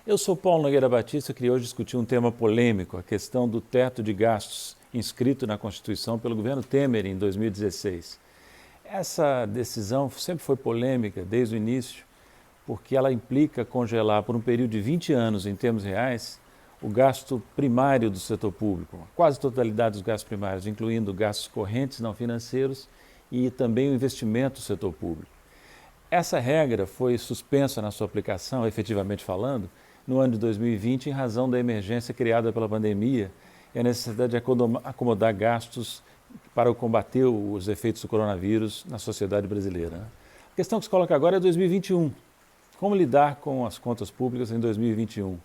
Eu sou Paulo Nogueira Batista e queria hoje discutir um tema polêmico, a questão do teto de gastos inscrito na Constituição pelo governo Temer em 2016. Essa decisão sempre foi polêmica desde o início, porque ela implica congelar por um período de 20 anos, em termos reais, o gasto primário do setor público, quase a totalidade dos gastos primários, incluindo gastos correntes não financeiros e também o investimento do setor público. Essa regra foi suspensa na sua aplicação, efetivamente falando, no ano de 2020, em razão da emergência criada pela pandemia e a necessidade de acomodar gastos para combater os efeitos do coronavírus na sociedade brasileira. A questão que se coloca agora é 2021. Como lidar com as contas públicas em 2021?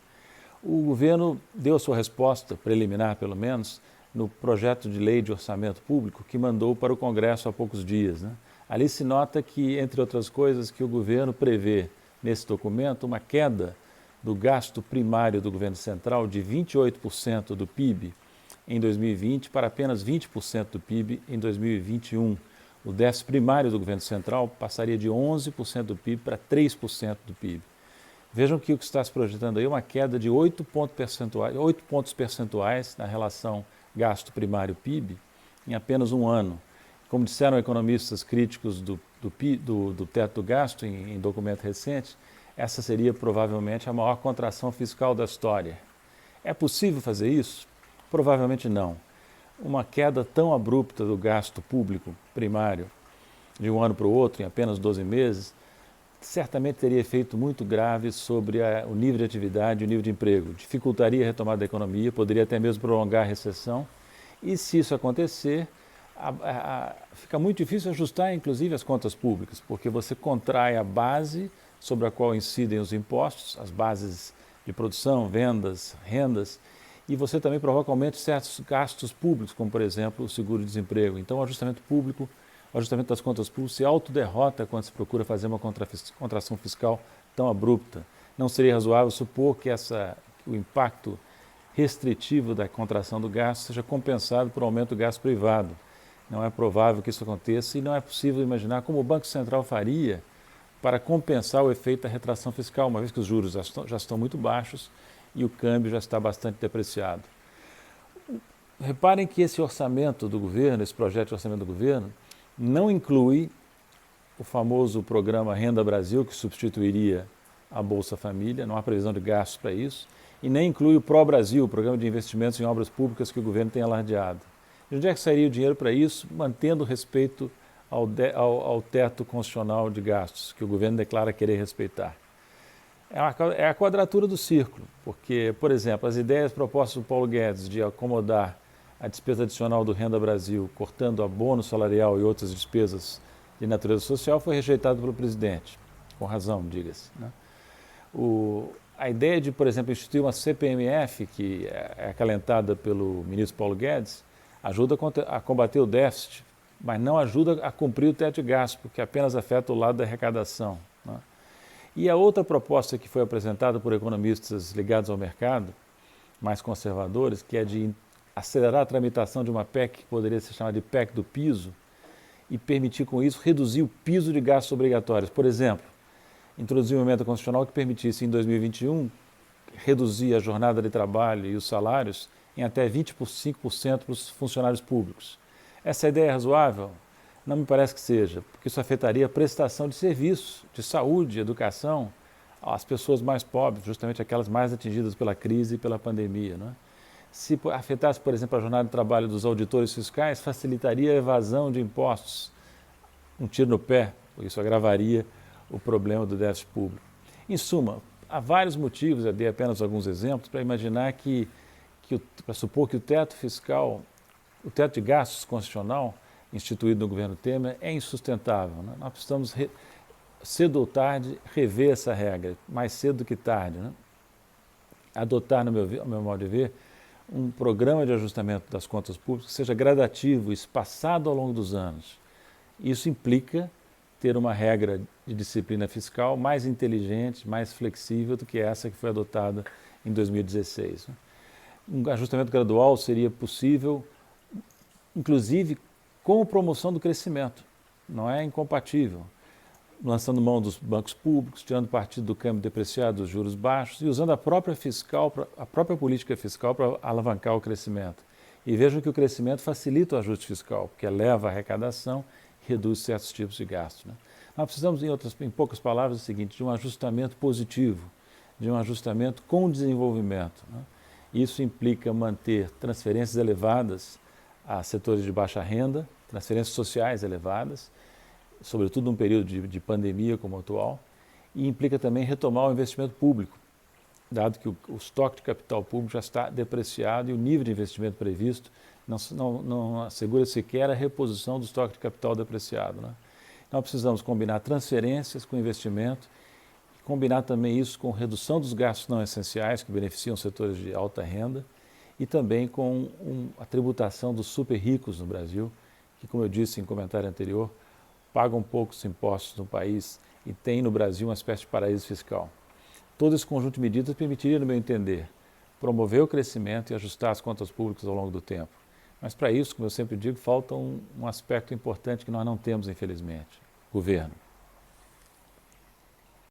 O governo deu a sua resposta, preliminar pelo menos, no projeto de lei de orçamento público que mandou para o Congresso há poucos dias. Ali se nota que, entre outras coisas, que o governo prevê nesse documento uma queda do gasto primário do governo central de 28% do PIB em 2020 para apenas 20% do PIB em 2021. O déficit primário do governo central passaria de 11% do PIB para 3% do PIB. Vejam que o que está se projetando aí é uma queda de 8 pontos percentuais na relação gasto primário-PIB em apenas um ano. Como disseram economistas críticos do teto do gasto em documento recente, essa seria provavelmente a maior contração fiscal da história. É possível fazer isso? Provavelmente não. Uma queda tão abrupta do gasto público primário de um ano para o outro, em apenas 12 meses, certamente teria efeito muito grave sobre o nível de atividade e o nível de emprego. Dificultaria a retomada da economia, poderia até mesmo prolongar a recessão. E se isso acontecer, fica muito difícil ajustar, inclusive, as contas públicas, porque você contrai a base sobre a qual incidem os impostos, as bases de produção, vendas, rendas, e você também provoca aumento de certos gastos públicos, como, por exemplo, o seguro-desemprego. Então, o ajustamento público, o ajustamento das contas públicas se autoderrota quando se procura fazer uma contração fiscal tão abrupta. Não seria razoável supor que o impacto restritivo da contração do gasto seja compensado por aumento do gasto privado. Não é provável que isso aconteça e não é possível imaginar como o Banco Central faria para compensar o efeito da retração fiscal, uma vez que os juros já estão muito baixos e o câmbio já está bastante depreciado. Reparem que esse orçamento do governo, esse projeto de orçamento do governo, não inclui o famoso programa Renda Brasil, que substituiria a Bolsa Família, não há previsão de gastos para isso, e nem inclui o Pro Brasil, o programa de investimentos em obras públicas que o governo tem alardeado. De onde é que sairia o dinheiro para isso, mantendo respeito ao teto constitucional de gastos, que o governo declara querer respeitar? É a quadratura do círculo, porque, por exemplo, as ideias propostas do Paulo Guedes de acomodar a despesa adicional do Renda Brasil, cortando abono salarial e outras despesas de natureza social, foi rejeitado pelo presidente, com razão, diga-se. A ideia de, por exemplo, instituir uma CPMF, que é acalentada pelo ministro Paulo Guedes, ajuda a combater o déficit, mas não ajuda a cumprir o teto de gasto, porque apenas afeta o lado da arrecadação. E a outra proposta que foi apresentada por economistas ligados ao mercado, mais conservadores, que é de acelerar a tramitação de uma PEC, que poderia ser chamada de PEC do piso, e permitir com isso reduzir o piso de gastos obrigatórios. Por exemplo, introduzir uma emenda constitucional que permitisse em 2021 reduzir a jornada de trabalho e os salários em até 25% para os funcionários públicos. Essa ideia é razoável? Não me parece que seja, porque isso afetaria a prestação de serviços, de saúde, educação, às pessoas mais pobres, justamente aquelas mais atingidas pela crise e pela pandemia. Se afetasse, por exemplo, a jornada de trabalho dos auditores fiscais, facilitaria a evasão de impostos. Um tiro no pé, porque isso agravaria o problema do déficit público. Em suma, há vários motivos, eu dei apenas alguns exemplos, para imaginar para supor que o teto fiscal, o teto de gastos constitucional, instituído no governo Temer, é insustentável. Nós precisamos, cedo ou tarde, rever essa regra, mais cedo do que tarde. Adotar, no meu modo de ver, um programa de ajustamento das contas públicas que seja gradativo, espaçado ao longo dos anos. Isso implica ter uma regra de disciplina fiscal mais inteligente, mais flexível do que essa que foi adotada em 2016. Um ajustamento gradual seria possível, inclusive, com promoção do crescimento. Não é incompatível. lançando mão dos bancos públicos, tirando partido do câmbio depreciado, dos juros baixos e usando a própria política fiscal para alavancar o crescimento. E vejam que o crescimento facilita o ajuste fiscal, porque eleva a arrecadação e reduz certos tipos de gastos, né? Nós precisamos, em poucas palavras, o seguinte, de um ajustamento positivo, de um ajustamento com desenvolvimento, né? Isso implica manter transferências elevadas a setores de baixa renda, transferências sociais elevadas, sobretudo num período de pandemia como o atual, e implica também retomar o investimento público, dado que o estoque de capital público já está depreciado e o nível de investimento previsto não assegura sequer a reposição do estoque de capital depreciado, né? Nós precisamos combinar transferências com investimento, combinar também isso com redução dos gastos não essenciais, que beneficiam setores de alta renda, e também com a tributação dos super ricos no Brasil, que, como eu disse em comentário anterior, pagam poucos impostos no país e tem no Brasil uma espécie de paraíso fiscal. Todo esse conjunto de medidas permitiria, no meu entender, promover o crescimento e ajustar as contas públicas ao longo do tempo. Mas para isso, como eu sempre digo, falta um aspecto importante que nós não temos, infelizmente: governo.